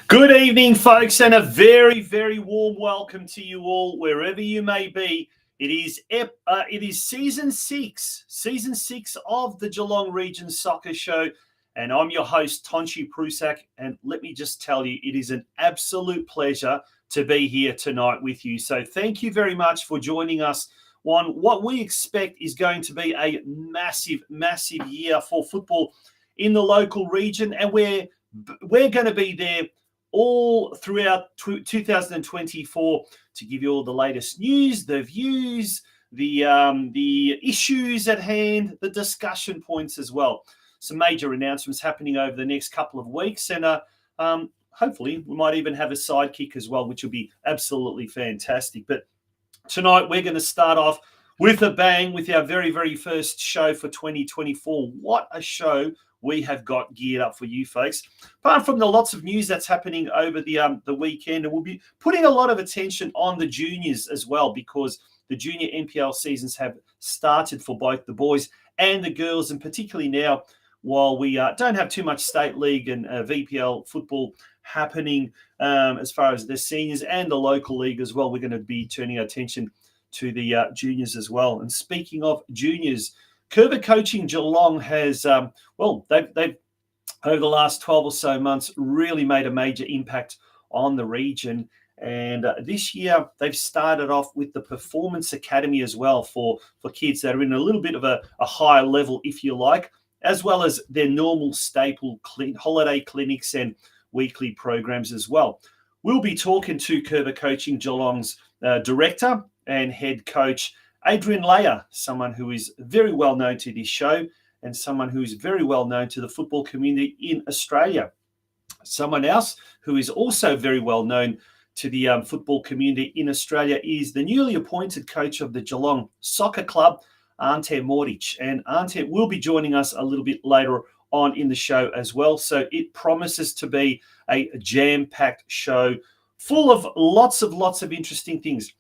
Good evening, folks, and a very, very warm welcome to you all, wherever you may be. It is season six of the Geelong Region Soccer Show, and I'm your host, Tonchi Prusak. And let me just tell you, it is an absolute pleasure to be here tonight with you. So thank you very much for joining us on what we expect is going to be a massive, massive year for football in the local region, and we're going to be there all throughout 2024 to give you all the latest news, the views, the issues at hand, the discussion points as well. Some major announcements happening over the next couple of weeks, and hopefully we might even have a sidekick as well, which will be absolutely fantastic. But tonight we're going to start off with a bang with our very, very first show for 2024. What a show we have got geared up for you folks. Apart from the lots of news that's happening over the weekend, and we'll be putting a lot of attention on the juniors as well, because the junior NPL seasons have started for both the boys and the girls, and particularly now, while we don't have too much state league and VPL football happening as far as the seniors and the local league as well, we're going to be turning our attention to the juniors as well. And speaking of juniors, Kerber Coaching Geelong has, they've over the last 12 or so months really made a major impact on the region. And this year they've started off with the Performance Academy as well for kids that are in a little bit of a higher level, if you like, as well as their normal staple holiday clinics and weekly programs as well. We'll be talking to Kerber Coaching Geelong's director and head coach, Adrian Leyer, someone who is very well known to this show and someone who is very well known to the football community in Australia. Someone else who is also very well known to the football community in Australia is the newly appointed coach of the Geelong Soccer Club, Ante Mordic. And Ante will be joining us a little bit later on in the show as well. So it promises to be a jam-packed show full of lots of interesting things.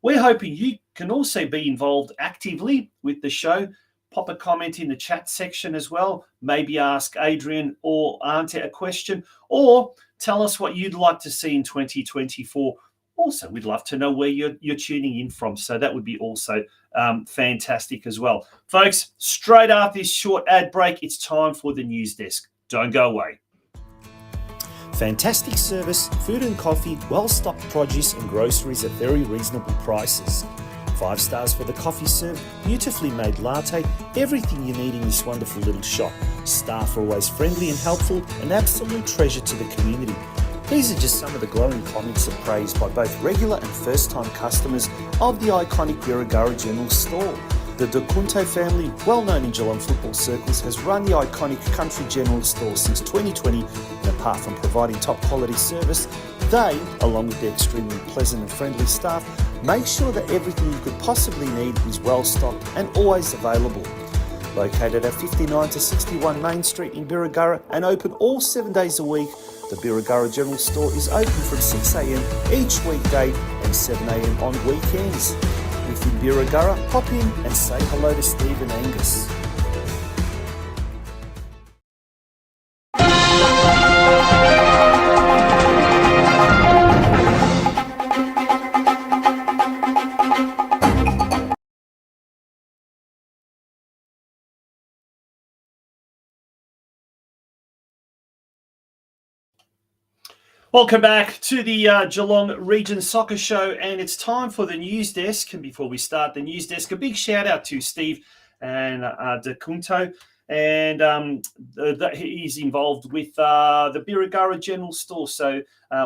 We're hoping you can also be involved actively with the show. Pop a comment in the chat section as well. Maybe ask Adrian or Ante a question, or tell us what you'd like to see in 2024. Also, we'd love to know where you're tuning in from. So that would be also fantastic as well. Folks, straight after this short ad break, it's time for the news desk. Don't go away. Fantastic service, food and coffee, well-stocked produce and groceries at very reasonable prices. 5 stars for the coffee served, beautifully made latte, everything you need in this wonderful little shop. Staff are always friendly and helpful, an absolute treasure to the community. These are just some of the glowing comments of praise by both regular and first-time customers of the iconic Birregurra General Store. The De Kunte family, well known in Geelong football circles, has run the iconic Country General Store since 2020, and apart from providing top quality service, they, along with their extremely pleasant and friendly staff, make sure that everything you could possibly need is well stocked and always available. Located at 59 to 61 Main Street in Birregurra and open all 7 days a week, the Birregurra General Store is open from 6 a.m. each weekday and 7 a.m. on weekends. If in Birregurra, pop in and say hello to Steve and Angus. Welcome back to the Geelong Region Soccer Show, and it's time for the news desk. And before we start the news desk, a big shout out to Steve and De Cunto, and he's involved with the Birregurra General Store, so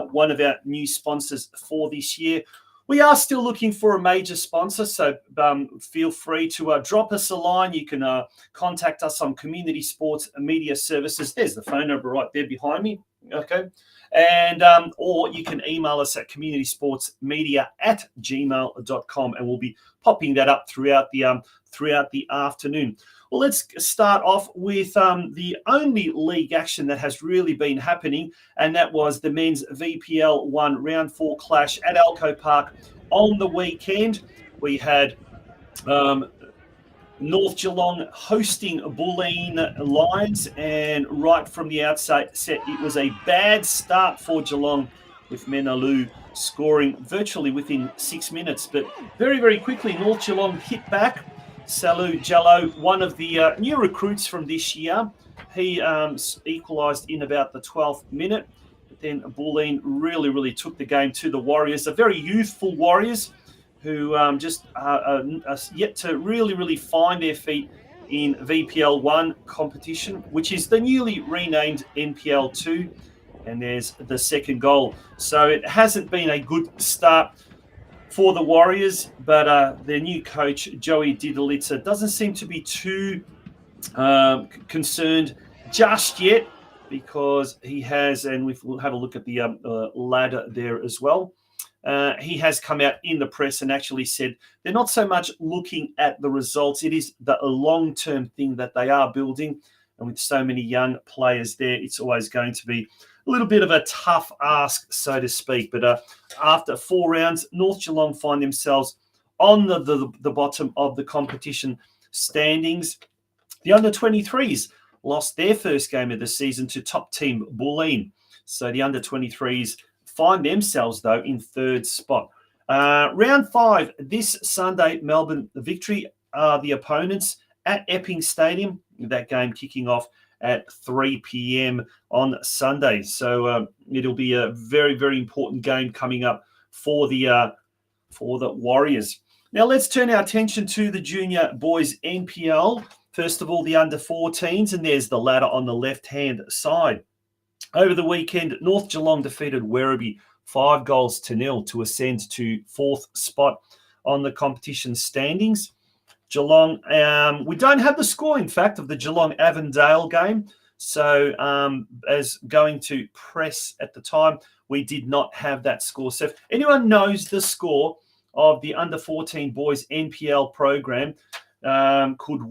one of our new sponsors for this year. We are still looking for a major sponsor, so feel free to drop us a line. You can contact us on Community Sports Media Services. There's the phone number right there behind me. Okay. And or you can email us at communitysportsmedia@gmail.com, and we'll be popping that up throughout the afternoon. Well, let's start off with the only league action that has really been happening, and that was the men's VPL 1 Round 4 clash at Alco Park on the weekend. We had North Geelong hosting Bulleen Lions, and right from the outset, it was a bad start for Geelong, with Menalu scoring virtually within 6 minutes. But very, very quickly, North Geelong hit back. Salu Jallo, one of the new recruits from this year, he equalised in about the 12th minute. But then Bulleen really took the game to the Warriors, a very youthful Warriors, who just are yet to really find their feet in VPL 1 competition, which is the newly renamed NPL 2. And there's the second goal. So it hasn't been a good start for the Warriors, but their new coach, Joey Didalitza, doesn't seem to be too concerned just yet, because he has, and we'll have a look at the ladder there as well. He has come out in the press and actually said they're not so much looking at the results. It is the long-term thing that they are building. And with so many young players there, it's always going to be a little bit of a tough ask, so to speak. But after 4 rounds, North Geelong find themselves on the bottom of the competition standings. The under-23s lost their first game of the season to top team Bulleen. So the under-23s find themselves, though, in 3rd spot. Round 5, this Sunday, Melbourne Victory are the opponents at Epping Stadium. That game kicking off at 3 p.m. on Sunday. So it'll be a very important game coming up for the Warriors. Now let's turn our attention to the junior boys NPL. First of all, the under-14s, and there's the ladder on the left-hand side. Over the weekend, North Geelong defeated Werribee 5-0 to ascend to 4th spot on the competition standings. Geelong, we don't have the score, in fact, of the Geelong-Avondale game. So as going to press at the time, we did not have that score. So if anyone knows the score of the under-14 boys NPL program, could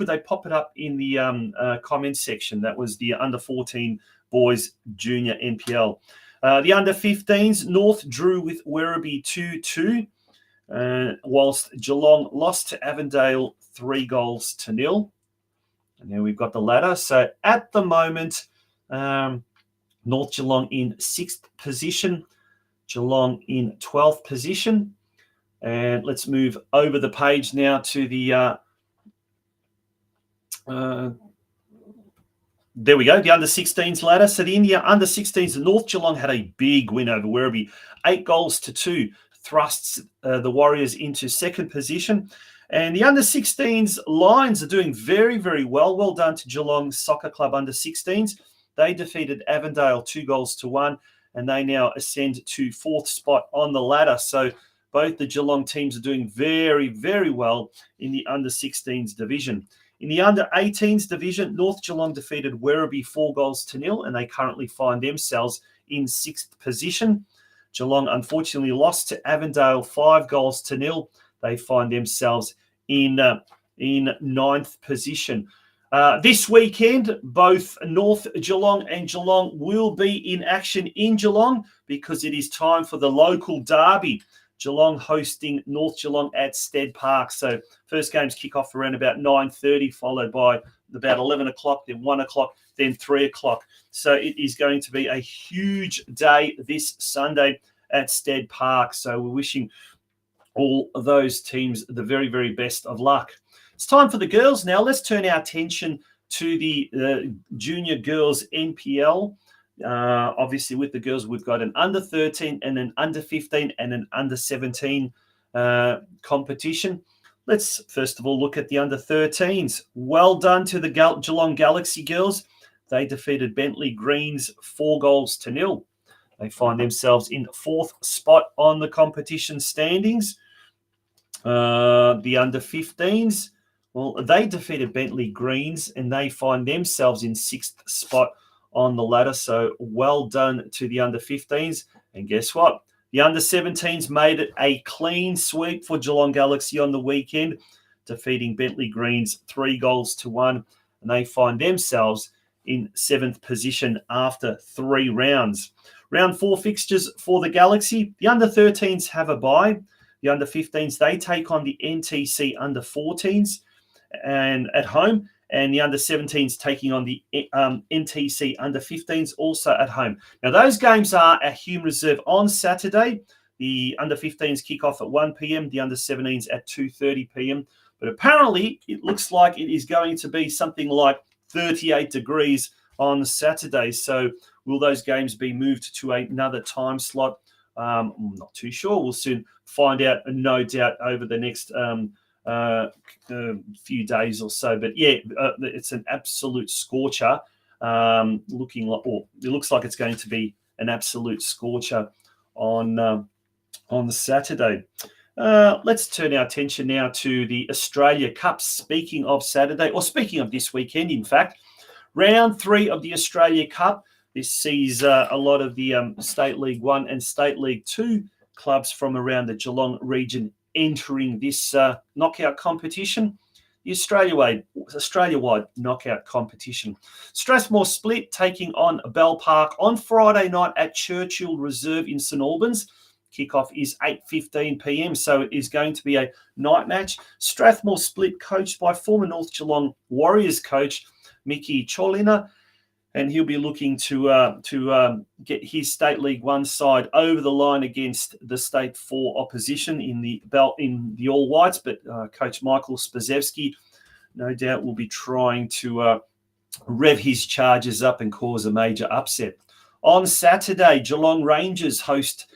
they pop it up in the comments section? That was the under-14 boys junior NPL. The under-15s, North drew with Werribee 2-2. Whilst Geelong lost to Avondale 3-0. And then we've got the ladder. So at the moment, North Geelong in 6th position, Geelong in 12th position. And let's move over the page now to the there we go, the under-16s ladder. So in the under-16s, North Geelong had a big win over Werribee, 8-2, thrusts the Warriors into 2nd position. And the under-16s Lions are doing very well. Well done to Geelong Soccer Club under-16s. They defeated Avondale 2-1, and they now ascend to 4th spot on the ladder. So both the Geelong teams are doing very well in the under-16s division. In the under-18s division, North Geelong defeated Werribee 4-0, and they currently find themselves in 6th position. Geelong unfortunately lost to Avondale 5-0. They find themselves in 9th position. This weekend, both North Geelong and Geelong will be in action in Geelong, because it is time for the local derby. Geelong hosting North Geelong at Stead Park. So first games kick off around about 9:30, followed by about 11 o'clock, then 1 o'clock, then 3 o'clock. So it is going to be a huge day this Sunday at Stead Park. So we're wishing all of those teams the very best of luck. It's time for the girls now. Let's turn our attention to the junior girls NPL. Obviously, with the girls, we've got an under 13 and an under 15 and an under 17 competition. Let's first of all look at the under 13s. Well done to the Geelong Galaxy girls. They defeated Bentley Greens 4-0. They find themselves in 4th spot on the competition standings. The under 15s, well, they defeated Bentley Greens and they find themselves in 6th spot on the ladder. So well done to the under 15s. And guess what? The under 17s made it a clean sweep for Geelong Galaxy on the weekend, defeating Bentley Greens 3-1. And they find themselves in 7th position after 3 rounds. Round 4 fixtures for the Galaxy. The under 13s have a bye. The under 15s, they take on the NTC under 14s and at home. And the under 17s taking on the NTC under 15s also at home. Now, those games are at Hume Reserve on Saturday. The under 15s kick off at 1 p.m, the under 17s at 2:30 p.m. But apparently, it looks like it is going to be something like 38 degrees on Saturday. So will those games be moved to another time slot? I'm not too sure. We'll soon find out, no doubt, over the next few days or so. But yeah, it's an absolute scorcher. It looks like it's going to be an absolute scorcher on the Saturday. Let's turn our attention now to the Australia Cup. Speaking of Saturday, or speaking of this weekend, in fact, round 3 of the Australia Cup. This sees a lot of the State League 1 and State League 2 clubs from around the Geelong region entering this knockout competition, the Australia-wide knockout competition. Strathmore Split taking on Bell Park on Friday night at Churchill Reserve in St Albans. Kickoff is 8:15 p.m, so it is going to be a night match. Strathmore Split coached by former North Geelong Warriors coach Mickey Cholina, and he'll be looking to get his State League 1 side over the line against the State 4 opposition in the All Whites. But Coach Michael Spazewski, no doubt, will be trying to rev his charges up and cause a major upset. On Saturday, Geelong Rangers host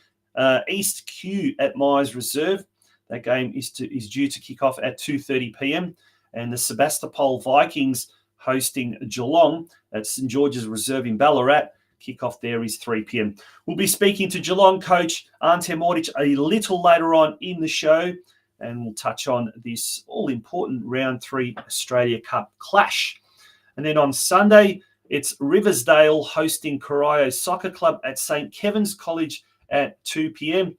East Q at Myers Reserve. That game is due to kick off at 2:30 p.m. And the Sebastopol Vikings hosting Geelong at St George's Reserve in Ballarat. Kickoff there is 3 p.m. We'll be speaking to Geelong coach Ante Mordic a little later on in the show, and we'll touch on this all-important Round 3 Australia Cup clash. And then on Sunday, it's Riversdale hosting Corio Soccer Club at St Kevin's College at 2 p.m.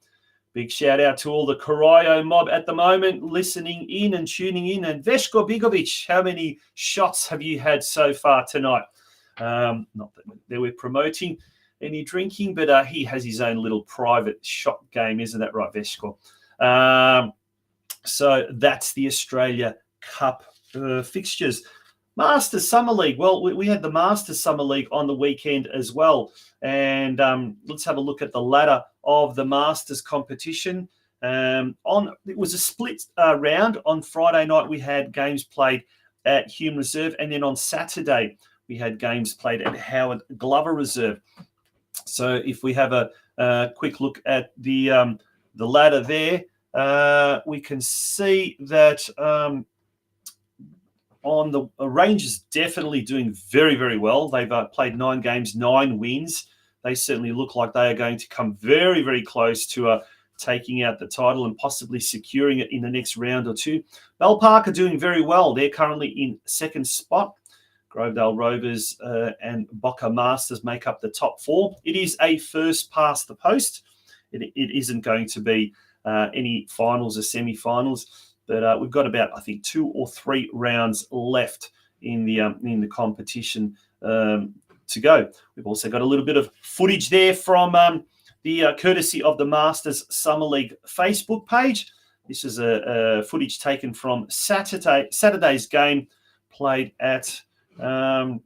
Big shout out to all the Corio mob at the moment listening in and tuning in. And Veshko Bigovic, how many shots have you had so far tonight? Not that we're promoting any drinking, but he has his own little private shot game. Isn't that right, Veshko? So that's the Australia Cup fixtures. Masters Summer League. Well, we had the Masters Summer League on the weekend as well. And let's have a look at the ladder of the Masters competition. It was a split round. On Friday night, we had games played at Hume Reserve. And then on Saturday, we had games played at Howard Glover Reserve. So if we have a quick look at the ladder there, we can see that on the Rangers definitely doing very, very well. They've played 9 games, 9 wins. They certainly look like they are going to come very, very close to taking out the title and possibly securing it in the next round or two. Bell Park are doing very well. They're currently in 2nd spot. Grovedale Rovers and Boca Masters make up the top 4. It is a first past the post. It isn't going to be any finals or semi-finals. But we've got about, I think, 2 or 3 rounds left in the competition to go. We've also got a little bit of footage there from the courtesy of the Masters Summer League Facebook page. This is a footage taken from Saturday's game played at Howard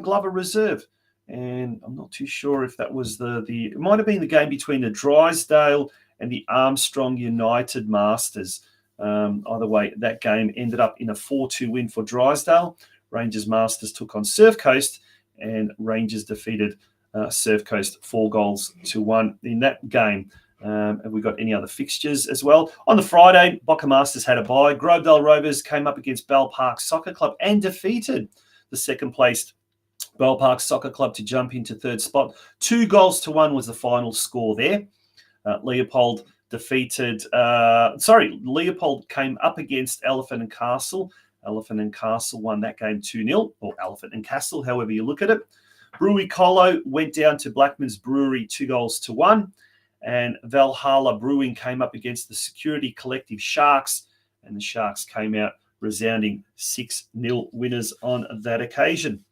Glover Reserve. And I'm not too sure if that was it might have been the game between the Drysdale and the Armstrong United Masters. Either way, that game ended up in a 4-2 win for Drysdale. Rangers Masters took on Surf Coast, and Rangers defeated Surf Coast 4-1 in that game. Have we got any other fixtures as well? On the Friday, Boca Masters had a bye. Grovedale Rovers came up against Bell Park Soccer Club and defeated the second-placed Bell Park Soccer Club to jump into third spot. 2-1 was the final score there. Leopold came up against Elephant and Castle. Elephant and Castle won that game 2-0, or Elephant and Castle, however you look at it. Brewery Colo went down to Blackman's Brewery 2-1. And Valhalla Brewing came up against the Security Collective Sharks, and the Sharks came out resounding 6-0 winners on that occasion.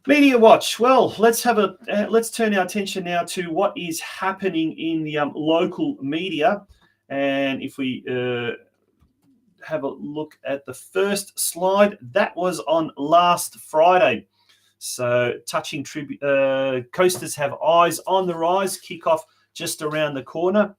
Media Watch. Well, let's turn our attention now to what is happening in the local media, and if we have a look at the first slide, that was on last Friday. So, touching tribute, Coasters have eyes on the rise. Kickoff just around the corner,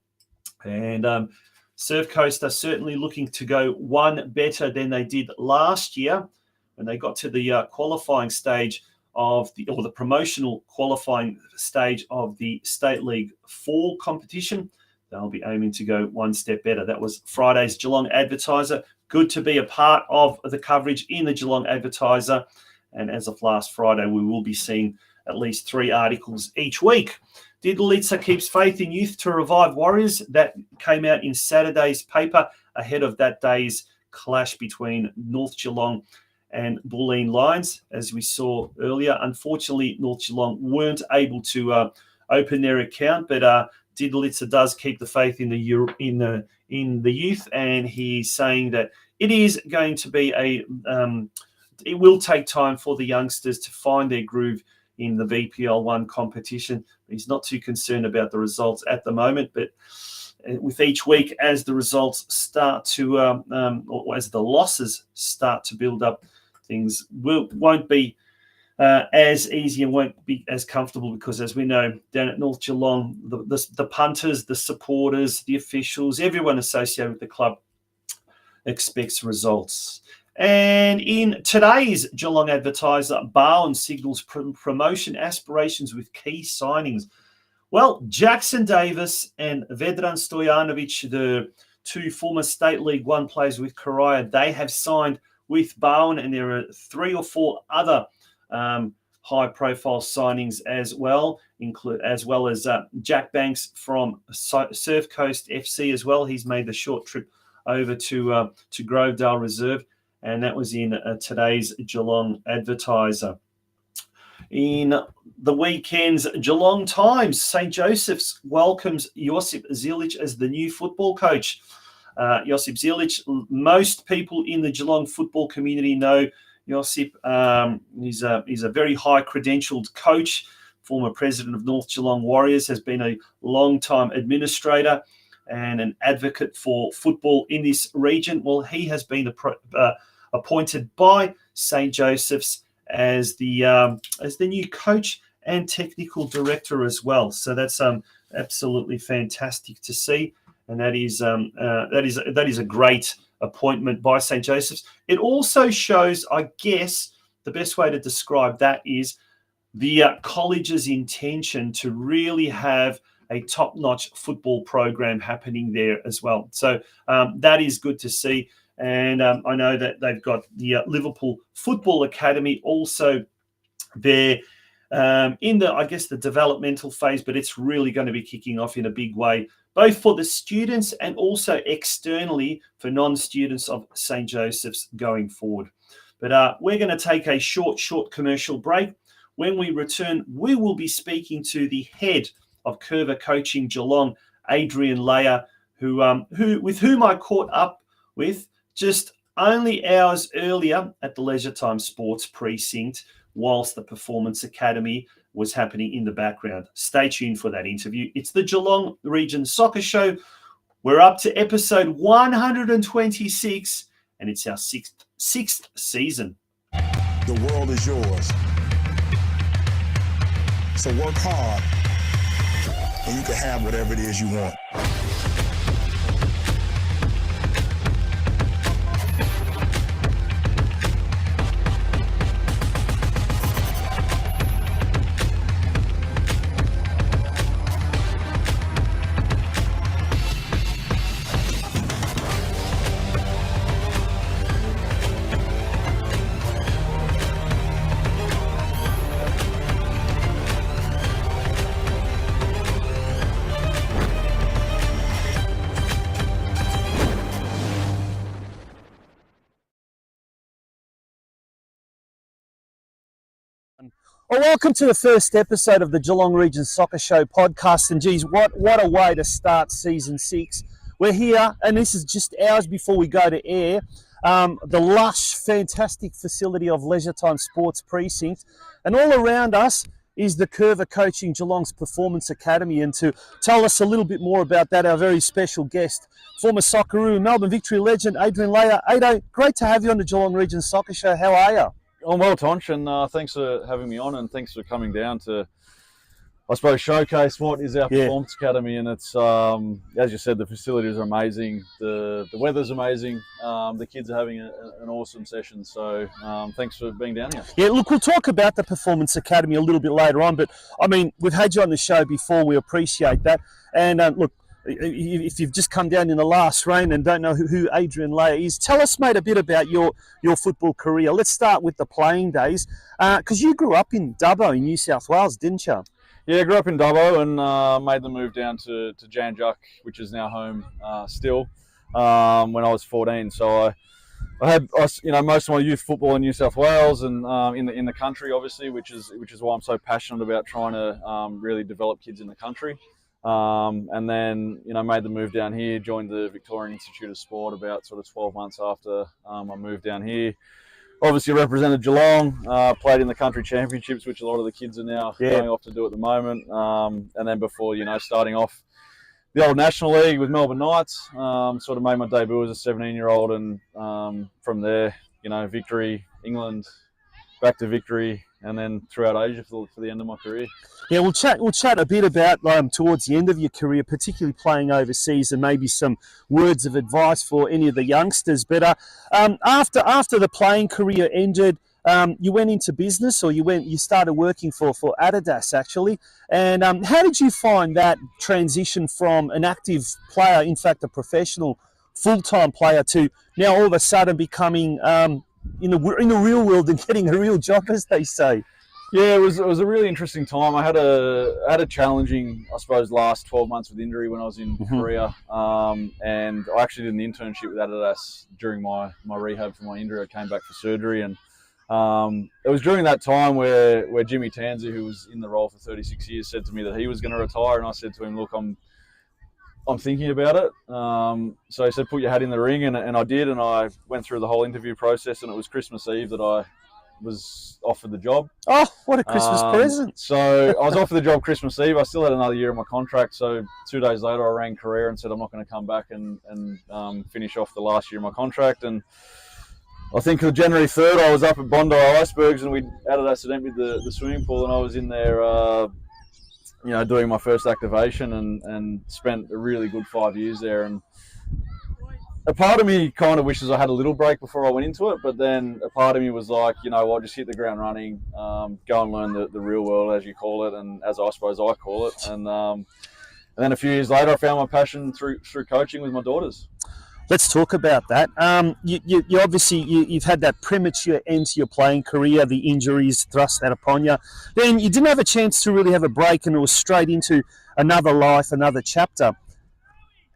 and Surf Coast are certainly looking to go one better than they did last year when they got to the qualifying stage of the promotional qualifying stage of the State League 4 competition. They'll be aiming to go one step better. That was Friday's Geelong Advertiser. Good to be a part of the coverage in the Geelong Advertiser, and as of last Friday, we will be seeing at least 3 articles each week. Didlitza keeps faith in youth to revive Warriors. That came out in Saturday's paper ahead of that day's clash between North Geelong and Bulleen Lions, as we saw earlier. Unfortunately, North Geelong weren't able to open their account, but Didlitza does keep the faith in the youth, and he's saying that it is going to be it will take time for the youngsters to find their groove in the VPL1 competition. He's not too concerned about the results at the moment, but with each week, as the results start to, or as the losses start to build up, things won't be as easy and won't be as comfortable, because as we know, down at North Geelong, the punters, the supporters, the officials, everyone associated with the club expects results. And in today's Geelong Advertiser, Bowen signals promotion aspirations with key signings. Well, Jackson Davis and Vedran Stojanovic, the 2 former State League 1 players with Karaya, they have signed with Bowen, and there are 3 or 4 other high-profile signings as well, as well as Jack Banks from Surf Coast FC as well. He's made the short trip over to Grovedale Reserve, and that was in today's Geelong Advertiser. In the weekend's Geelong Times, St. Joseph's welcomes Josip Zilic as the new football coach. Josip Zilic, most people in the Geelong football community know Josip. He's a very high-credentialed coach, former president of North Geelong Warriors, has been a long-time administrator and an advocate for football in this region. Well, he has been appointed by St. Joseph's as the new coach and technical director as well. So that's absolutely fantastic to see, and that is a great appointment by St. Joseph's. It also shows, I guess, the best way to describe that is the college's intention to really have a top-notch football program happening there as well. So that is good to see. And I know that they've got the Liverpool Football Academy also there in the developmental phase, but it's really going to be kicking off in a big way, both for the students and also externally for non-students of St. Joseph's going forward. But we're going to take a short commercial break. When we return, we will be speaking to the head of Curva Coaching Geelong, Adrian Leyer, with whom I caught up with just only hours earlier at the Leisure Time Sports Precinct whilst the Performance Academy was happening in the background. Stay tuned for that interview. It's the Geelong Region Soccer Show. We're up to episode 126, and it's our sixth season. The world is yours. So work hard, and you can have whatever it is you want. Well, welcome to the first episode of the Geelong Region Soccer Show podcast. And geez, what a way to start season 6. We're here, and this is just hours before we go to air. The lush, fantastic facility of Leisure Time Sports Precinct. And all around us is the Curva Coaching Geelong's Performance Academy. And to tell us a little bit more about that, our very special guest, former Socceroo, Melbourne Victory legend, Adrian Leah. Ado, great to have you on the Geelong Region Soccer Show. How are you? I'm well, Tonch, and thanks for having me on, and thanks for coming down to, I suppose, showcase what is our Performance Academy. And it's, as you said, the facilities are amazing, the weather's amazing, the kids are having an awesome session. So thanks for being down here. Yeah, look, we'll talk about the Performance Academy a little bit later on, but I mean, we've had you on the show before. We appreciate that. And look, if you've just come down in the last rain and don't know who Adrian Leah is, tell us, mate, a bit about your football career. Let's start with the playing days, because you grew up in Dubbo in New South Wales, didn't you? Yeah, I grew up in Dubbo and made the move down to Jan Juc, which is now home still, when I was 14. So I had most of my youth football in New South Wales and in the country, obviously, which is why I'm so passionate about trying to really develop kids in the country. And then, made the move down here, joined the Victorian Institute of Sport about sort of 12 months after I moved down here. Obviously represented Geelong, played in the country championships, which a lot of the kids are now going off to do at the moment. And then before, starting off the old National League with Melbourne Knights, sort of made my debut as a 17-year-old. And from there, Victory, England, back to Victory, and then throughout Asia for the end of my career. Yeah, we'll chat a bit about towards the end of your career, particularly playing overseas, and maybe some words of advice for any of the youngsters. But after the playing career ended, you went into business, or you started working for Adidas actually. And how did you find that transition from an active player, in fact a professional full-time player, to now all of a sudden becoming in the real world and getting a real job, as they say? Yeah, it was a really interesting time. I had a challenging, I suppose, last 12 months with injury when I was in Korea, and I actually did an internship with Adidas during my rehab for my injury. I came back for surgery, and it was during that time where Jimmy Tanzi, who was in the role for 36 years, said to me that he was going to retire, and I said to him, look, I'm thinking about it. So he said, put your hat in the ring, and I did, and I went through the whole interview process, and it was Christmas Eve that I was offered the job. Oh, what a Christmas present. So I was offered the job Christmas Eve. I still had another year of my contract. So 2 days later, I rang Korea and said, I'm not going to come back and finish off the last year of my contract. And I think on January 3rd, I was up at Bondi Icebergs, and Adidas had emptied the swimming pool, and I was in there, doing my first activation, and spent a really good 5 years there. And a part of me kind of wishes I had a little break before I went into it, but then a part of me was like, just hit the ground running, go and learn the real world, as you call it, and as I suppose I call it. And then a few years later, I found my passion through coaching with my daughters. Let's talk about that. You obviously you've had that premature end to your playing career. The injuries thrust that upon you. Then you didn't have a chance to really have a break, and it was straight into another life, another chapter.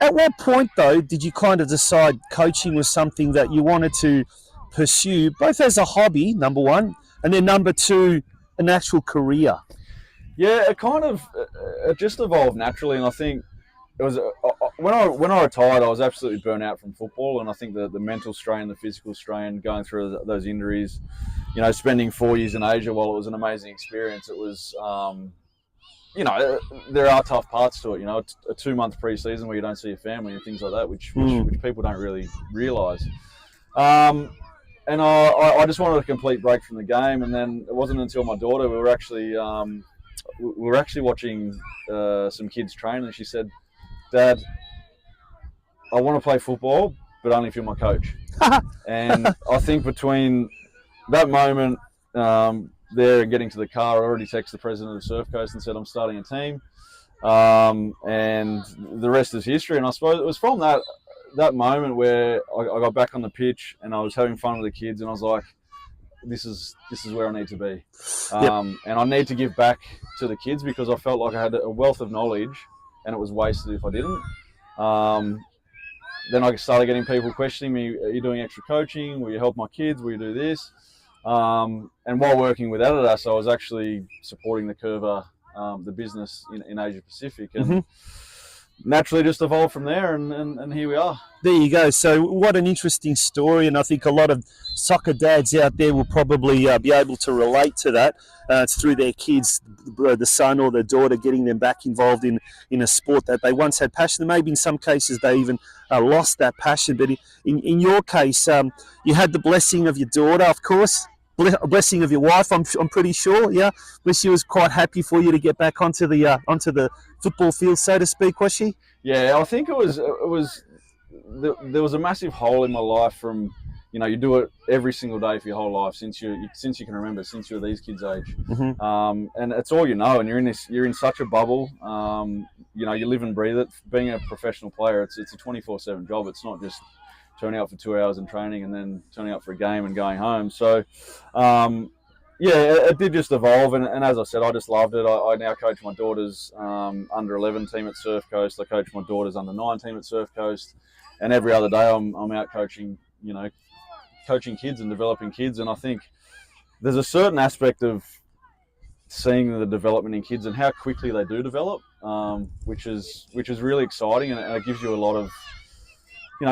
At what point, though, did you kind of decide coaching was something that you wanted to pursue, both as a hobby, number one, and then number two, an actual career? Yeah, it just evolved naturally, and I think it was when I retired, I was absolutely burnt out from football, and I think the mental strain, the physical strain, going through those injuries, spending 4 years in Asia, while it was an amazing experience, it was. There are tough parts to it. A 2-month pre-season where you don't see your family and things like that, which people don't really realise. And I just wanted a complete break from the game. And then it wasn't until my daughter, we were actually watching some kids train, and she said, "Dad, I want to play football, but only if you're my coach." And I think between that moment, there getting to the car, I already texted the president of Surf Coast and said, I'm starting a team. And the rest is history. And I suppose it was from that moment where I got back on the pitch and I was having fun with the kids, and I was like, this is where I need to be. And I need to give back to the kids, because I felt like I had a wealth of knowledge and it was wasted if I didn't. Then I started getting people questioning me, are you doing extra coaching? Will you help my kids? Will you do this? And while working with Adidas, I was actually supporting the Curver, the business in Asia Pacific, and naturally just evolved from there, and here we are. There you go. So what an interesting story, and I think a lot of soccer dads out there will probably be able to relate to that. It's through their kids, the son or the daughter, getting them back involved in a sport that they once had passion. Maybe in some cases they even lost that passion. But in your case, you had the blessing of your daughter, of course, blessing of your wife. I'm pretty sure, yeah. But she was quite happy for you to get back onto the football field, so to speak, was she? Yeah, I think it was. There was a massive hole in my life from, you do it every single day for your whole life since you can remember, since you're these kids' age, and it's all you know, and you're in such a bubble. You live and breathe it. Being a professional player, it's a 24/7 job. It's not just turning up for 2 hours in training and then turning up for a game and going home. So, it did just evolve, and as I said, I just loved it. I now coach my daughter's under 11 team at Surf Coast. I coach my daughter's under 9 team at Surf Coast, and every other day I'm out coaching, coaching kids and developing kids. And I think there's a certain aspect of seeing the development in kids and how quickly they do develop, which is really exciting, and it gives you a lot of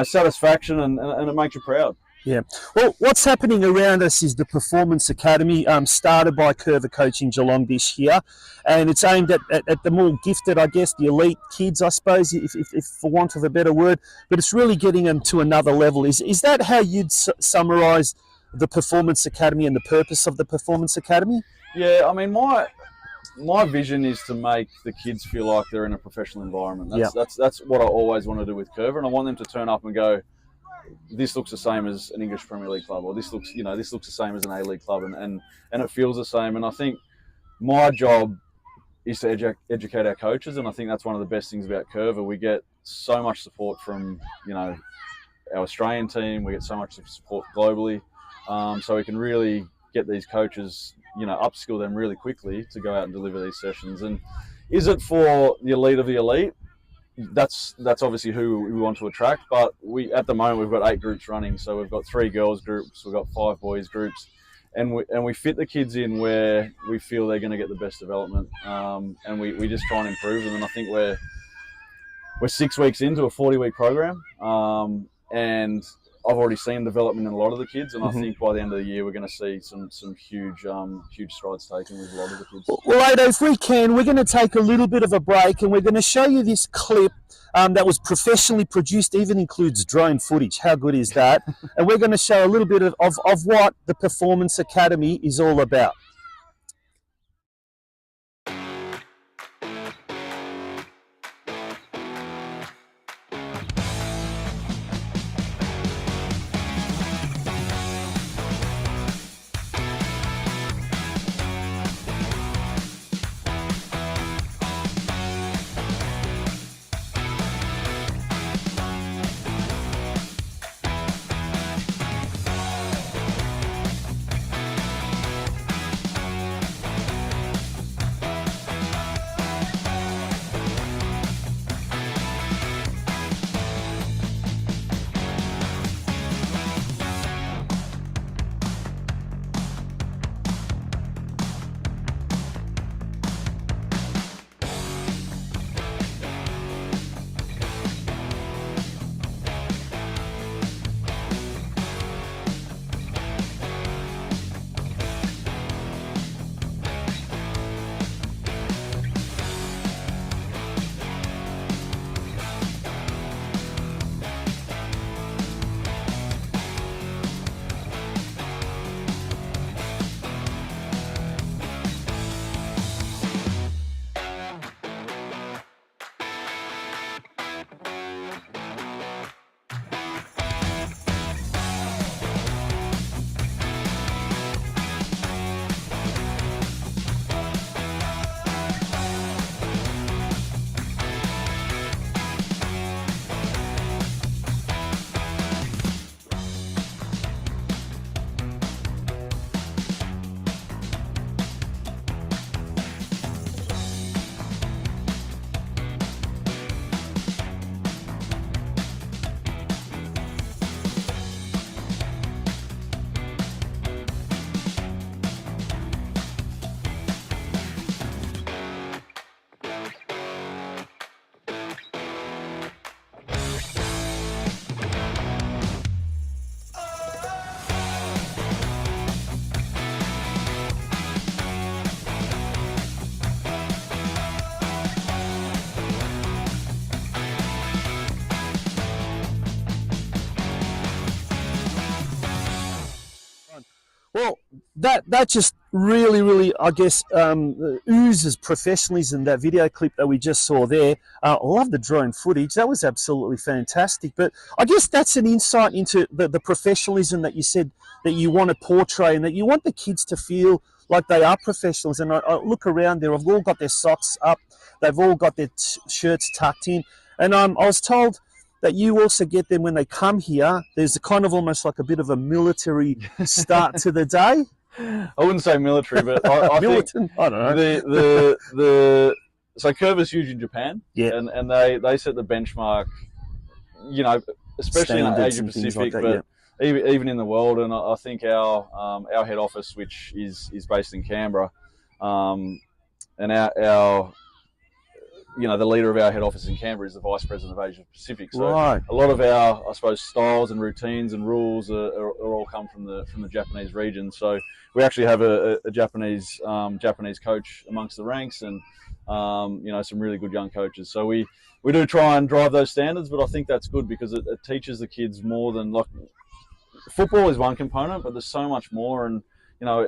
satisfaction, and it makes you proud. Yeah. Well, what's happening around us is the Performance Academy, started by Curver Coaching Geelong this year, and it's aimed at the more gifted, I guess, the elite kids, I suppose, if for want of a better word. But it's really getting them to another level. Is that how you'd summarise the Performance Academy and the purpose of the Performance Academy? Yeah, I mean, my vision is to make the kids feel like they're in a professional environment. That's what I always want to do with Curver, and I want them to turn up and go, this looks the same as an English Premier League club, or this looks the same as an A-League club, and it feels the same. And I think my job is to educate our coaches, and I think that's one of the best things about Curver. We get so much support from our Australian team. We get so much support globally, so we can really get these coaches, upskill them really quickly to go out and deliver these sessions. And is it for the elite of the elite? That's obviously who we want to attract, but at the moment we've got 8 groups running. So we've got 3 girls groups, we've got 5 boys groups, and we fit the kids in where we feel they're going to get the best development, and we just try and improve them. And I think we're 6 weeks into a 40-week program, and I've already seen development in a lot of the kids, and I think by the end of the year we're going to see some huge strides taken with a lot of the kids. Well, Ado, if we can, we're going to take a little bit of a break, and we're going to show you this clip that was professionally produced, even includes drone footage. How good is that? And we're going to show a little bit of what the Performance Academy is all about. that just really, I guess, oozes professionalism. That video clip that we just saw there. I love the drone footage. That was absolutely fantastic. But I guess that's an insight into the professionalism that you said that you want to portray, and that you want the kids to feel like they are professionals. And I look around there, they've all got their socks up, they've all got their shirts tucked in. And I was told that you also get them when they come here. There's a kind of almost like a bit of a military start to the day. I wouldn't say military, but I Militant? I don't know. So Curve's huge in Japan, and they set the benchmark, you know, especially Standards in Asia Pacific, like that, but even in the world. And I think our head office, which is based in Canberra, and our you know, the leader of our head office in Canberra is the Vice President of Asia Pacific. So right. A lot of our, I suppose, styles and routines and rules are all come from the Japanese region. So we actually have a Japanese coach amongst the ranks, and you know, some really good young coaches. So we do try and drive those standards, but I think that's good because it teaches the kids more than, like, football is one component, but there's so much more. And you know,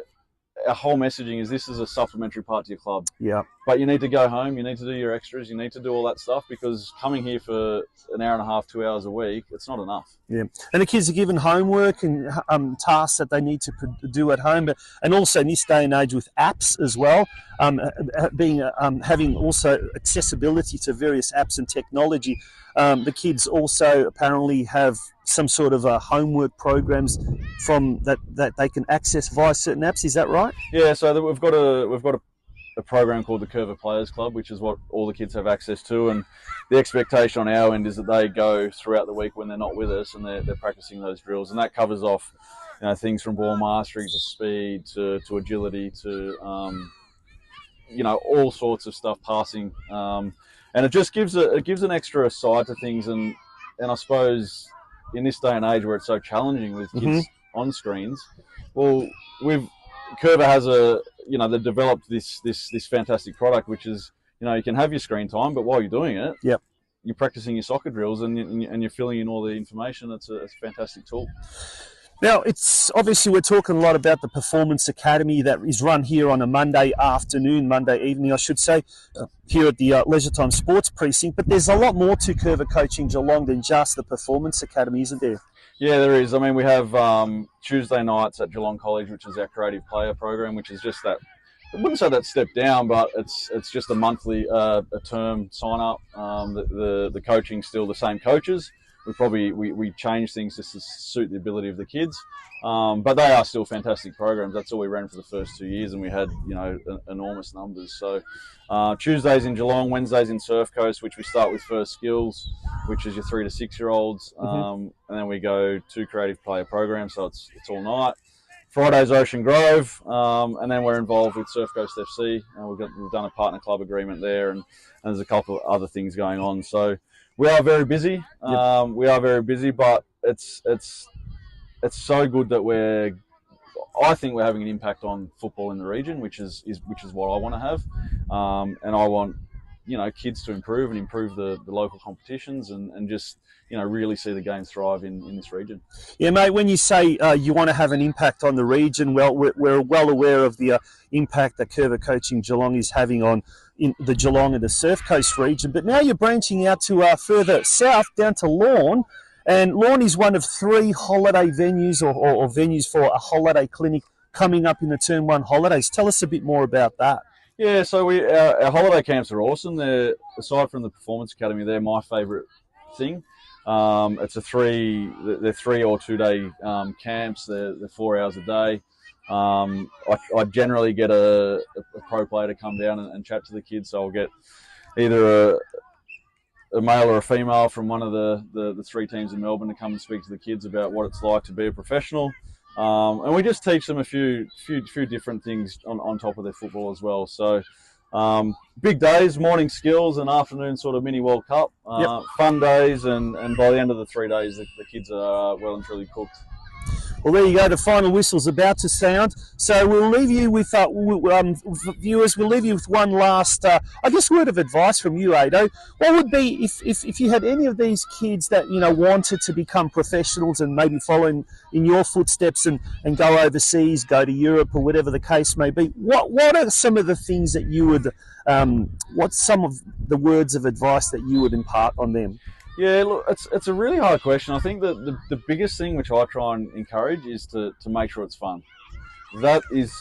our whole messaging is this is a supplementary part to your club. Yeah. But you need to go home, you need to do your extras, you need to do all that stuff, because coming here for an hour and a half, 2 hours a week, it's not enough. Yeah. And the kids are given homework and tasks that they need to do at home, and also in this day and age with apps as well, having also accessibility to various apps and technology. The kids also apparently have some sort of homework programs from that they can access via certain apps. Is that right? Yeah. So we've got a program called the Curva Players Club, which is what all the kids have access to, and the expectation on our end is that they go throughout the week when they're not with us, and they're practicing those drills, and that covers off, you know, things from ball mastery to speed to agility to you know, all sorts of stuff, passing, and it just gives an extra side to things, and I suppose in this day and age where it's so challenging with kids on screens, well, Curva has they've developed this fantastic product, which is, you know, you can have your screen time, but while you're doing it, you're practicing your soccer drills and you're filling in all the information. It's a fantastic tool. Now, it's obviously we're talking a lot about the Performance Academy that is run here on a Monday evening, I should say, here at the Leisure Time Sports Precinct. But there's a lot more to Curva Coaching Geelong than just the Performance Academy, isn't there? Yeah, there is. I mean, we have Tuesday nights at Geelong College, which is our creative player program, which is just that. I wouldn't say that step down, but it's just a monthly, a term sign up. The coaching's still the same coaches. We change things just to suit the ability of the kids, but they are still fantastic programs. That's all we ran for the first 2 years, and we had, you know, enormous numbers. So Tuesdays in Geelong, Wednesdays in Surf Coast, which we start with First Skills, which is your 3 to 6 year olds, and then we go to creative player programs, so it's all night. Fridays Ocean Grove, and then we're involved with Surf Coast FC. We've done a partner club agreement there, and there's a couple of other things going on. So we are very busy. But it's so good that I think we're having an impact on football in the region, which is what I want to have, and I want, you know, kids to improve the local competitions and just, you know, really see the game thrive in this region. Yeah, mate, when you say you want to have an impact on the region, well, we're well aware of the impact that Curva Coaching Geelong is having on in the Geelong and the Surf Coast region. But now you're branching out to further south, down to Lorne. And Lorne is one of 3 holiday venues or venues for a holiday clinic coming up in the Term 1 holidays. Tell us a bit more about that. Yeah, so our holiday camps are awesome. They're, aside from the Performance Academy, they're my favourite thing. They're 3 or 2 day camps. They're 4 hours a day. I generally get a pro player to come down and chat to the kids, so I'll get either a male or a female from one of the 3 teams in Melbourne to come and speak to the kids about what it's like to be a professional. And we just teach them a few different things on top of their football as well. So big days, morning skills and afternoon sort of mini World Cup. Fun days, and by the end of the 3 days, the kids are well and truly cooked. Well, there you go. The final whistle's about to sound. So we'll leave you with viewers. We'll leave you with one last, I guess, word of advice from you, Ado. What would be if you had any of these kids that wanted to become professionals and maybe follow in your footsteps and go overseas, go to Europe or whatever the case may be? What are some of the things that you would? What's some of the words of advice that you would impart on them? Yeah, look, it's a really hard question. I think that the biggest thing which I try and encourage is to make sure it's fun. That is,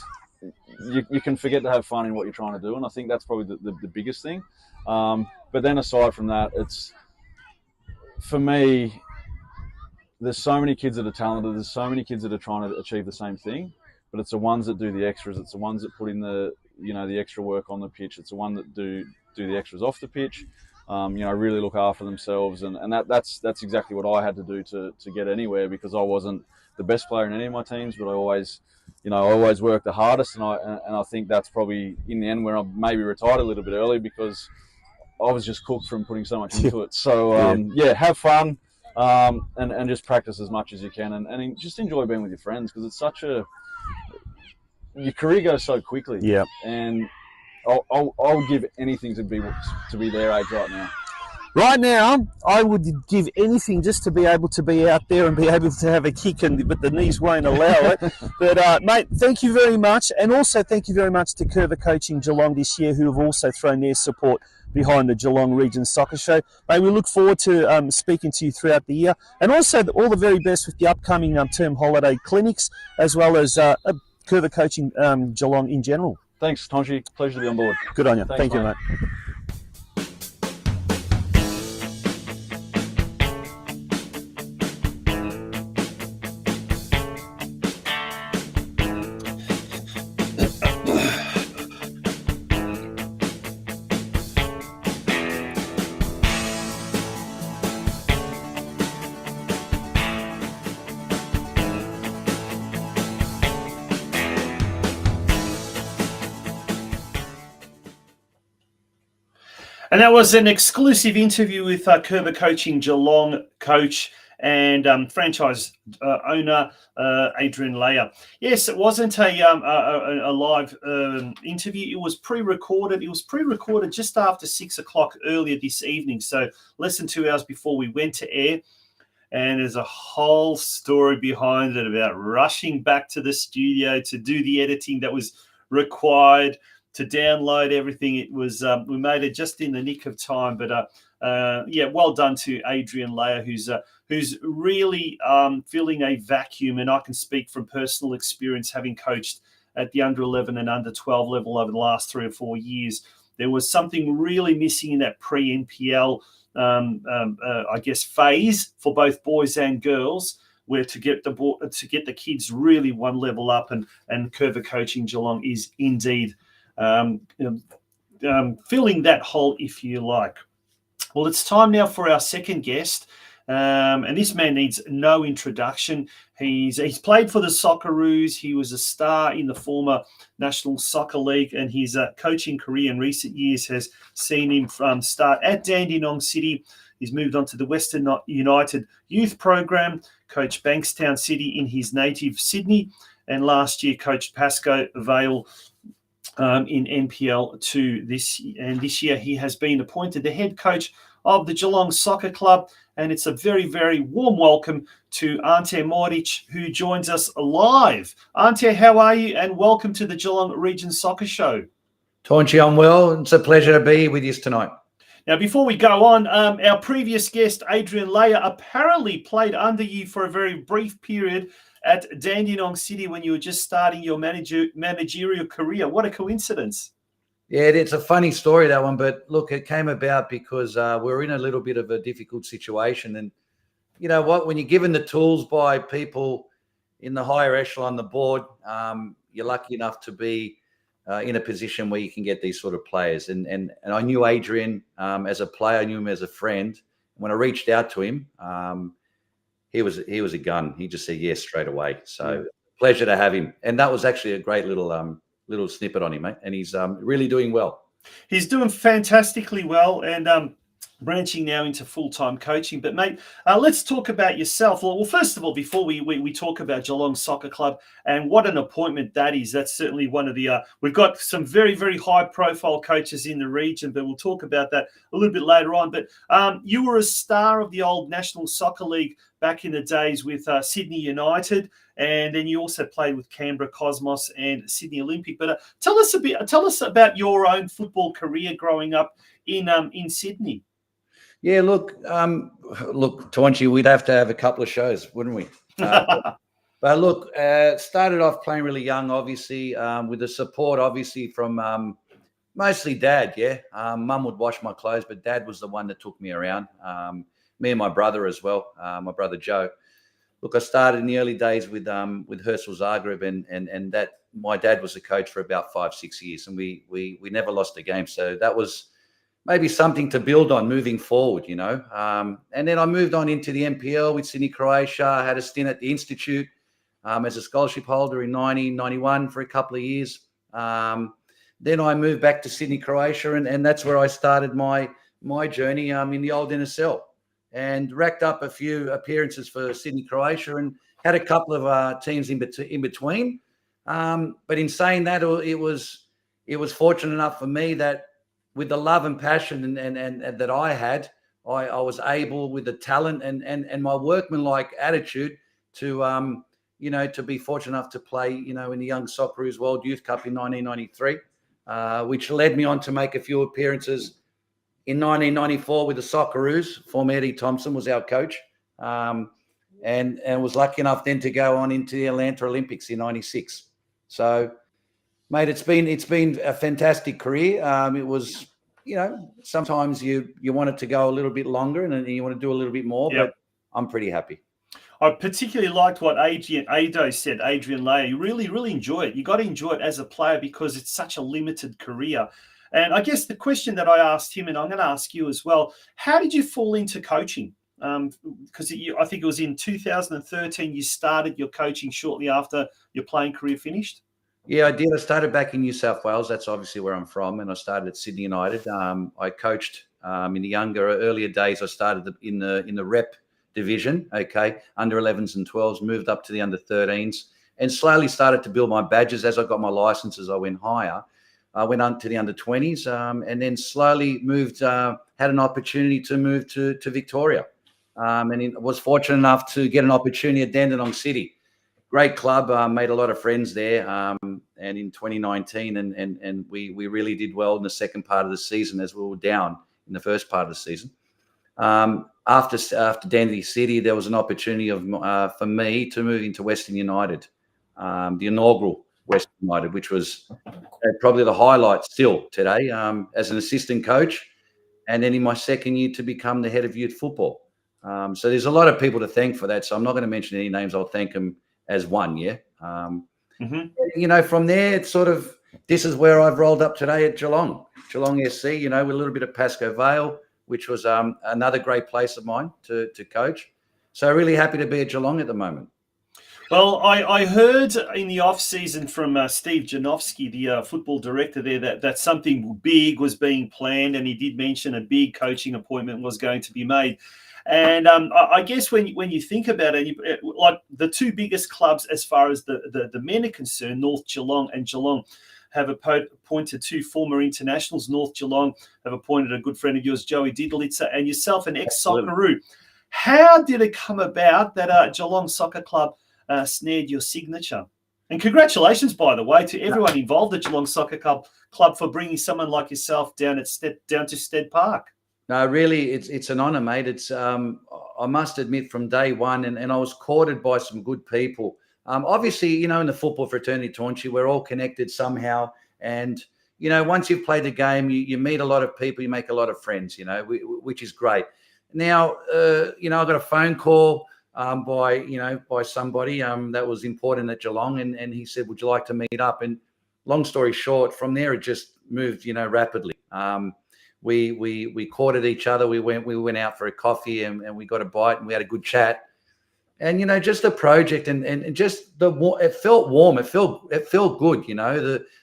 you can forget to have fun in what you're trying to do, and I think that's probably the biggest thing. But then aside from that, it's, for me, there's so many kids that are talented. There's so many kids that are trying to achieve the same thing, but it's the ones that do the extras. It's the ones that put in the extra work on the pitch. It's the one that do the extras off the pitch. Really look after themselves, and that's exactly what I had to do to get anywhere, because I wasn't the best player in any of my teams, but I always worked the hardest, and I think that's probably in the end where I maybe retired a little bit early, because I was just cooked from putting so much into it. So have fun, and just practice as much as you can, and just enjoy being with your friends, because it's your career goes so quickly. Yeah, and I would give anything to be their age right now. Right now, I would give anything just to be able to be out there and be able to have a kick, but the knees won't allow it. But, mate, thank you very much. And also thank you very much to Curva Coaching Geelong this year, who have also thrown their support behind the Geelong Region Soccer Show. Mate, we look forward to speaking to you throughout the year. And also all the very best with the upcoming term holiday clinics, as well as Curva Coaching Geelong in general. Thanks, Tonchi. Pleasure to be on board. Good on you. Thanks, Thank you, mate. And that was an exclusive interview with Curva Coaching Geelong coach and franchise owner Adrian Leyer. Yes, it wasn't a live interview. It was pre-recorded. It was pre-recorded just after 6 o'clock earlier this evening, so less than 2 hours before we went to air. And there's a whole story behind it about rushing back to the studio to do the editing that was required, to download everything. It was we made it just in the nick of time, but well done to Adrian Leyer, who's really filling a vacuum. And I can speak from personal experience, having coached at the under 11 and under 12 level over the last 3 or 4 years. There was something really missing in that pre-NPL phase for both boys and girls, where to get the kids really one level up, and Curva Coaching Geelong is indeed filling that hole, if you like. Well, it's time now for our second guest, and this man needs no introduction. He's played for the Socceroos. He was a star in the former National Soccer League, and his coaching career in recent years has seen him start at Dandenong City. He's moved on to the Western United Youth Program, coached Bankstown City in his native Sydney, and last year coached Pascoe Vale in NPL 2 this year he has been appointed the head coach of the Geelong Soccer Club, and it's a very, very warm welcome to Ante Modic, who joins us live. Ante, how are you? And welcome to the Geelong Region Soccer Show. Tonchi, I'm well. It's a pleasure to be with you tonight. Now, before we go on, our previous guest, Adrian Leyer, apparently played under you for a very brief period at Dandenong City when you were just starting your managerial career. What a coincidence. Yeah, it's a funny story, that one. But look, it came about because we're in a little bit of a difficult situation. And you know what? When you're given the tools by people in the higher echelon, the board, you're lucky enough to be in a position where you can get these sort of players. And I knew Adrian as a player. I knew him as a friend. When I reached out to him, he was a gun. He just said yes straight away. So pleasure to have him. And that was actually a great little snippet on him, mate. And he's really doing well. He's doing fantastically well. And branching now into full-time coaching. But mate, let's talk about yourself. Well, first of all, before we talk about Geelong Soccer Club and what an appointment that is, that's certainly one of the we've got some very, very high-profile coaches in the region, but we'll talk about that a little bit later on. But you were a star of the old National Soccer League back in the days with Sydney United, and then you also played with Canberra Cosmos and Sydney Olympic. But tell us about your own football career growing up in Sydney. Yeah, look, Tawanchi, we'd have to have a couple of shows, wouldn't we? But look, started off playing really young, obviously, with the support, obviously, from mostly Dad, yeah. Mum would wash my clothes, but Dad was the one that took me around. Me and my brother as well, my brother Joe. Look, I started in the early days with Hersel Zagreb, and that my dad was the coach for about 5-6 years, and we never lost a game. So that was maybe something to build on moving forward, you know. And then I moved on into the NPL with Sydney Croatia. I had a stint at the Institute as a scholarship holder in 1991 for a couple of years. Then I moved back to Sydney Croatia, and that's where I started my journey in the old NSL, and racked up a few appearances for Sydney Croatia and had a couple of teams in between. But in saying that, it was fortunate enough for me that with the love and passion and that I had, I was able, with the talent and my workmanlike attitude, to to be fortunate enough to play in the Young Socceroos World Youth Cup in 1993, which led me on to make a few appearances in 1994 with the Socceroos. Former Eddie Thompson was our coach, and was lucky enough then to go on into the Atlanta Olympics in '96. So, mate, it's been a fantastic career. It was, sometimes you want it to go a little bit longer and you want to do a little bit more, Yep. but I'm pretty happy. I particularly liked what Adrian Layer. You really, really enjoy it. You got to enjoy it as a player because it's such a limited career. And I guess the question that I asked him, and I'm going to ask you as well, how did you fall into coaching? Because I think it was in 2013 you started your coaching shortly after your playing career finished. Yeah, I did. I started back in New South Wales. That's obviously where I'm from. And I started at Sydney United. I coached in the earlier days. I started in the rep division, under 11s and 12s, moved up to the under 13s, and slowly started to build my badges. As I got my licenses, I went higher. I went on to the under 20s, and then slowly moved, had an opportunity to move to Victoria. And was fortunate enough to get an opportunity at Dandenong City. Great club, made a lot of friends there. And in 2019, and we really did well in the second part of the season as we were down in the first part of the season. After Dandenong City, there was an opportunity for me to move into Western United, the inaugural Western United, which was probably the highlight still today, as an assistant coach, and then in my second year to become the head of youth football. So there's a lot of people to thank for that. So I'm not going to mention any names. I'll thank them as one, yeah. From there, it's sort of, this is where I've rolled up today at Geelong SC, with a little bit of Pascoe Vale, which was another great place of mine to coach. So really happy to be at Geelong at the moment. Well, I heard in the off-season from Steve Janowski, the football director there, that something big was being planned, and he did mention a big coaching appointment was going to be made. And I guess when you think about it, like the two biggest clubs as far as the men are concerned, North Geelong and Geelong, have appointed two former internationals. North Geelong have appointed a good friend of yours, Joey Didlitzer, and yourself, an ex-Socceroo. How did it come about that Geelong Soccer Club snared your signature? And congratulations, by the way, to everyone involved at Geelong Soccer Club for bringing someone like yourself down to Stead Park. No, really, it's an honour, mate. It's I must admit, from day one, and I was courted by some good people. Obviously, in the football fraternity, Taunchi, we're all connected somehow. And, once you've played the game, you meet a lot of people, you make a lot of friends, which is great. Now, I got a phone call by somebody that was important at Geelong, and he said, would you like to meet up? And long story short, from there, it just moved, rapidly. We courted each other. We went out for a coffee and we got a bite and we had a good chat. And just the project and just it felt warm. It felt good.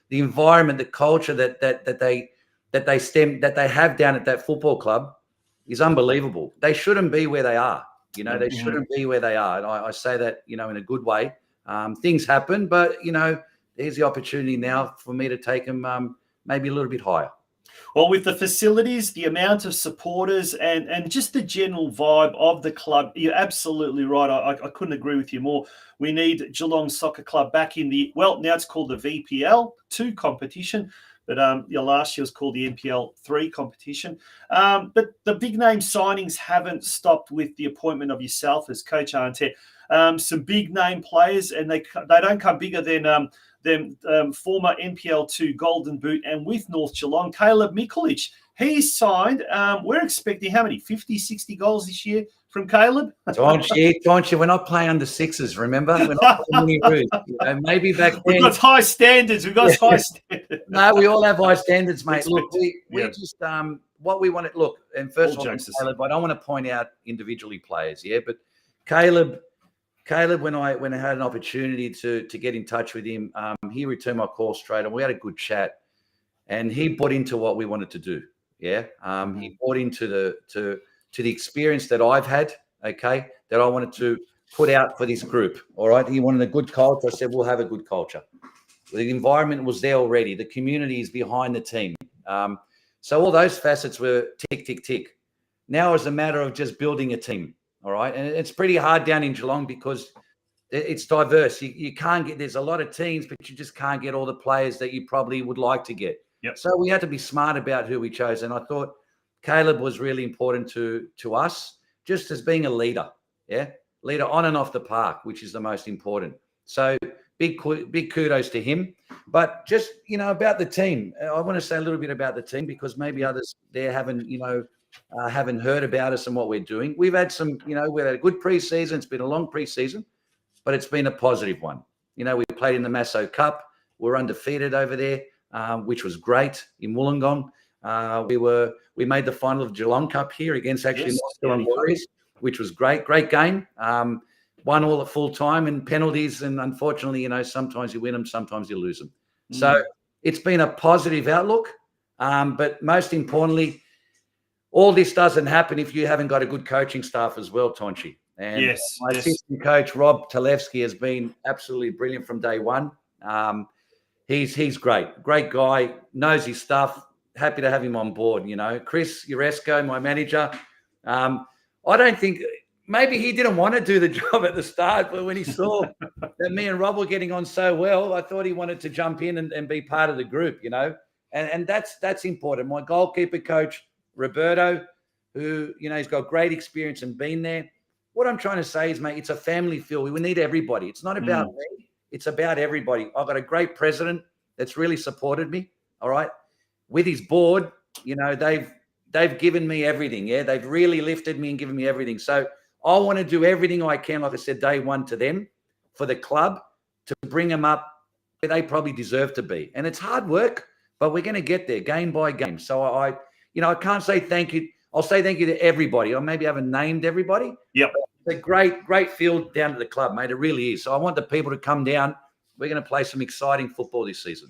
The environment, the culture that they have down at that football club is unbelievable. They shouldn't be where they are. You know, they Mhm. shouldn't be where they are. And I say that, you know, in a good way. Things happen, but, you know, there's the opportunity now for me to take them maybe a little bit higher. Well, with the facilities, the amount of supporters, and just the general vibe of the club, you're absolutely right. I couldn't agree with you more. We need Geelong Soccer Club back in the, well, now it's called the VPL 2 competition, but last year was called the NPL 3 competition. But the big name signings haven't stopped with the appointment of yourself as coach, Arnett. Some big name players, and they don't come bigger than former NPL 2 Golden Boot and with North Geelong, Caleb Mikulich. He's signed. We're expecting how many? 50, 60 goals this year from Caleb? Don't you? We're not playing under sixes, remember? We're not playing any rules. You know, maybe back then. We've got high standards. High standards. No, we all have high standards, mate. Look, we just what we want to look, and first of all, Caleb, I don't want to point out individually players, but Caleb, when I had an opportunity to get in touch with him, he returned my call straight, and we had a good chat, and he bought into what we wanted to do. He bought into the experience that I've had. Okay, that I wanted to put out for this group. All right, he wanted a good culture. I said we'll have a good culture. The environment was there already. The community is behind the team. So all those facets were tick, tick, tick. Now it's a matter of just building a team. All right. And it's pretty hard down in Geelong because it's diverse. You can't get, there's a lot of teams, but you just can't get all the players that you probably would like to get. Yep. So we had to be smart about who we chose. And I thought Caleb was really important to us, just as being a leader. Leader on and off the park, which is the most important. So big kudos to him. But just, about the team, I want to say a little bit about the team because maybe others there haven't heard about us and what we're doing. We've had some, we've had a good preseason. It's been a long preseason, but it's been a positive one. We played in the Masso Cup. We're undefeated over there, which was great in Wollongong. We made the final of Geelong Cup here against actually North Geelong Warriors, which was great. Great game. 1-1 at full time and penalties. And unfortunately, sometimes you win them, sometimes you lose them. So it's been a positive outlook. But most importantly, all this doesn't happen if you haven't got a good coaching staff as well, Tonchi. And my assistant coach, Rob Talevsky, has been absolutely brilliant from day one. He's great. Great guy, knows his stuff. Happy to have him on board, Chris Uresco, my manager. I don't think maybe he didn't want to do the job at the start, but when he saw that me and Rob were getting on so well, I thought he wanted to jump in and be part of the group, and that's important. My goalkeeper coach, Roberto, who, he's got great experience and been there. What I'm trying to say is, mate, it's a family feel. We need everybody. It's not about me. It's about everybody. I've got a great president that's really supported me, all right? With his board, they've given me everything, They've really lifted me and given me everything. So I want to do everything I can, like I said, day one to them, for the club, to bring them up where they probably deserve to be. And it's hard work, but we're going to get there game by game. So I can't say thank you. I'll say thank you to everybody. I maybe haven't named everybody. Yep. It's a great field down to the club, mate. It really is. So I want the people to come down. We're going to play some exciting football this season.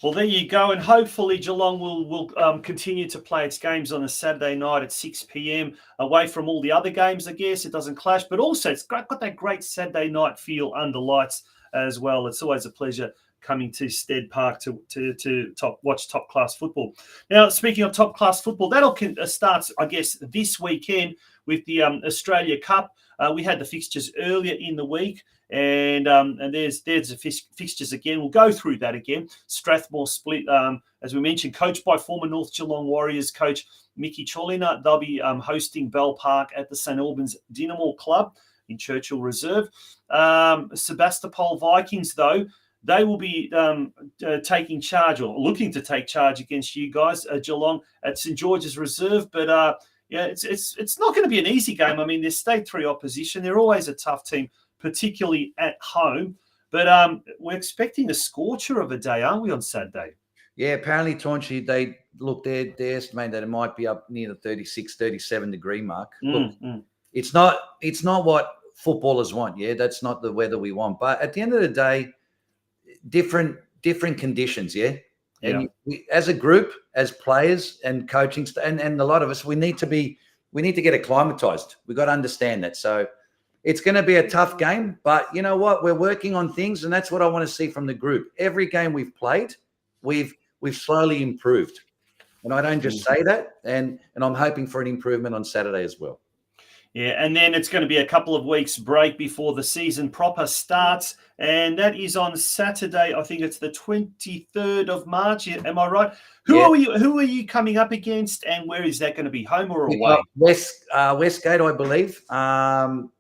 Well, there you go. And hopefully Geelong will continue to play its games on a Saturday night at 6 p.m, away from all the other games, I guess. It doesn't clash. But also it's got that great Saturday night feel under lights as well. It's always a pleasure coming to Stead Park to watch top-class football. Now, speaking of top-class football, that'll starts, I guess, this weekend with the Australia Cup. We had the fixtures earlier in the week, and there's the fixtures again. We'll go through that again. Strathmore split, as we mentioned, coached by former North Geelong Warriors coach Mickey Cholina. They'll be hosting Bell Park at the St Albans Dynamo Club in Churchill Reserve. Sebastopol Vikings, though, they will be taking charge, or looking to take charge against you guys, Geelong at St George's Reserve. But it's not going to be an easy game. I mean, there's State 3 opposition. They're always a tough team, particularly at home. But we're expecting a scorcher of a day, aren't we, on Saturday? Yeah, apparently, Tonchi, they estimate that it might be up near the 36, 37 degree mark. Look, it's not what footballers want. Yeah, that's not the weather we want. But at the end of the day, different conditions. Yeah. And we, as a group, as players and coaching, and a lot of us, we need to be we need to get acclimatized. We've got to understand that. So it's going to be a tough game, but you know what? We're working on things, and that's what I want to see from the group. Every game we've played, we've slowly improved. And I don't just say that, and I'm hoping for an improvement on Saturday as well. Yeah, and then it's going to be a couple of weeks break before the season proper starts, and that is on Saturday. I think it's the 23rd of March. Am I right? Who are you coming up against, and where is that going to be? Home or away? Westgate, I believe.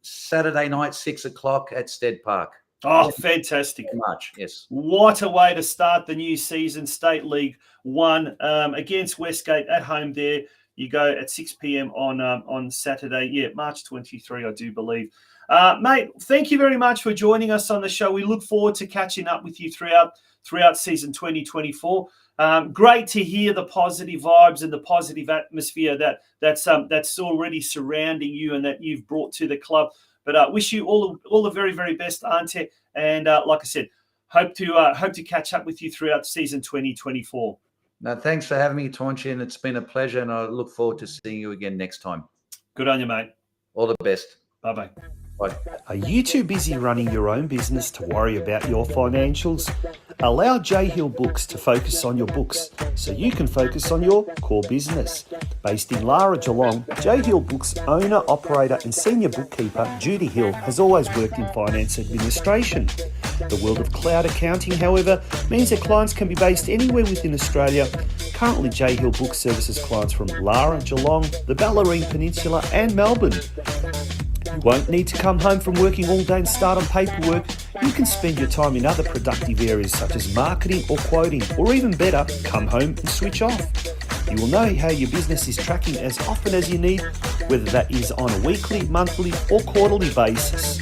Saturday night, 6:00 at Stead Park. Oh, fantastic! March, yes. What a way to start the new season, State League 1 against Westgate at home there. You go at 6 p.m. on Saturday. Yeah, March 23, I do believe. Mate, thank you very much for joining us on the show. We look forward to catching up with you throughout season 2024. Great to hear the positive vibes and the positive atmosphere that's already surrounding you and that you've brought to the club. But wish you all the very, very best, Ante. And like I said, hope to catch up with you throughout season 2024. No, thanks for having me, Taunchy, and it's been a pleasure, and I look forward to seeing you again next time. Good on you, mate. All the best. Bye-bye. Bye. Are you too busy running your own business to worry about your financials? Allow J Hill Books to focus on your books so you can focus on your core business. Based in Lara, Geelong, J Hill Books owner, operator and senior bookkeeper Judy Hill has always worked in finance administration. The world of cloud accounting, however, means that clients can be based anywhere within Australia. Currently, J Hill Books services clients from Lara, Geelong, the Bellarine Peninsula and Melbourne. You won't need to come home from working all day and start on paperwork. You can spend your time in other productive areas such as marketing or quoting, or even better, come home and switch off. You will know how your business is tracking as often as you need, whether that is on a weekly, monthly or quarterly basis.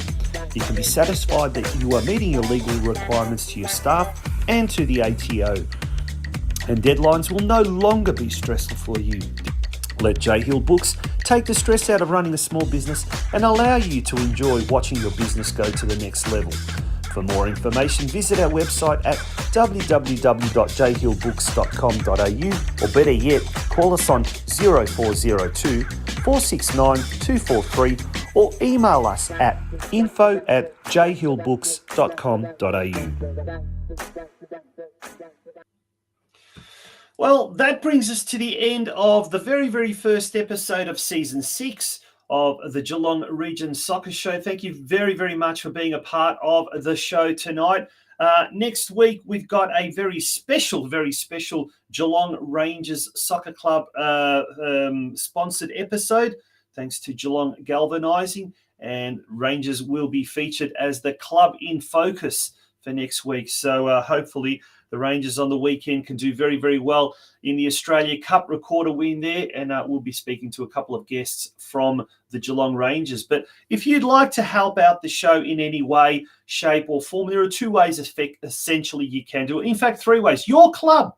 You can be satisfied that you are meeting your legal requirements to your staff and to the ATO. And deadlines will no longer be stressful for you. Let J Hill Books take the stress out of running a small business and allow you to enjoy watching your business go to the next level. For more information, visit our website at www.jhillbooks.com.au, or better yet, call us on 0402 469 243 or email us at info@jhillbooks.com.au. Well, that brings us to the end of the very, very first episode of Season 6 of the Geelong Region Soccer Show. Thank you very, very much for being a part of the show tonight. Next week, we've got a very special Geelong Rangers Soccer Club sponsored episode, thanks to Geelong Galvanising, and Rangers will be featured as the club in focus for next week. So hopefully the Rangers on the weekend can do very, very well in the Australia Cup recorder win there, and we'll be speaking to a couple of guests from the Geelong Rangers. But if you'd like to help out the show in any way, shape or form, there are two ways essentially you can do it. In fact, three ways. Your club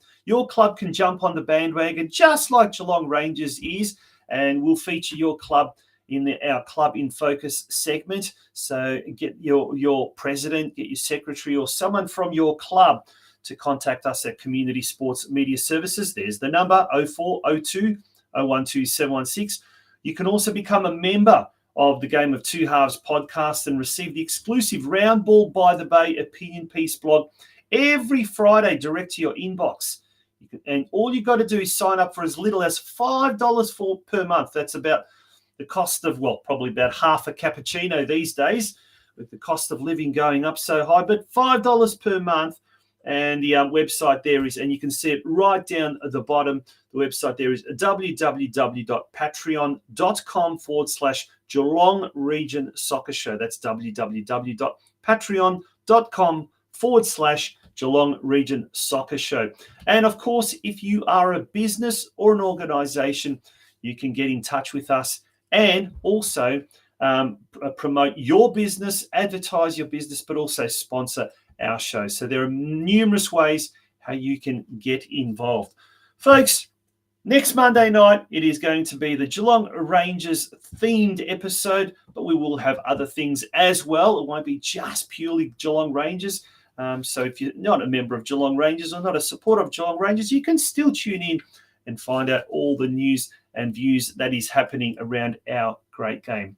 can jump on the bandwagon just like Geelong Rangers is, and we'll feature your club in our Club in Focus segment. So get your president, get your secretary or someone from your club to contact us at Community Sports Media Services. There's the number 0402 012 716. You can also become a member of the Game of Two Halves podcast and receive the exclusive Round Ball by the Bay opinion piece blog every Friday direct to your inbox. And all you got to do is sign up for as little as $5 per month. That's about the cost of, well, probably about half a cappuccino these days with the cost of living going up so high, but $5 per month. And the website there is, and you can see it right down at the bottom, the website there is www.patreon.com/Geelong Region Soccer Show. That's www.patreon.com/Geelong Region Soccer Show. And of course, if you are a business or an organisation, you can get in touch with us and also promote your business, advertise your business, but also sponsor our show. So there are numerous ways how you can get involved. Folks, next Monday night, it is going to be the Geelong Rangers themed episode, but we will have other things as well. It won't be just purely Geelong Rangers. So if you're not a member of Geelong Rangers or not a supporter of Geelong Rangers, you can still tune in and find out all the news and views that is happening around our great game.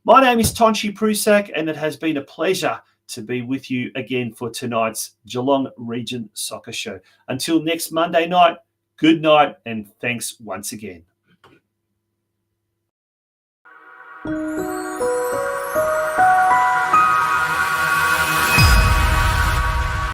My name is Tonchi Prusak, and it has been a pleasure to be with you again for tonight's Geelong Region Soccer Show. Until next Monday night, good night, and thanks once again.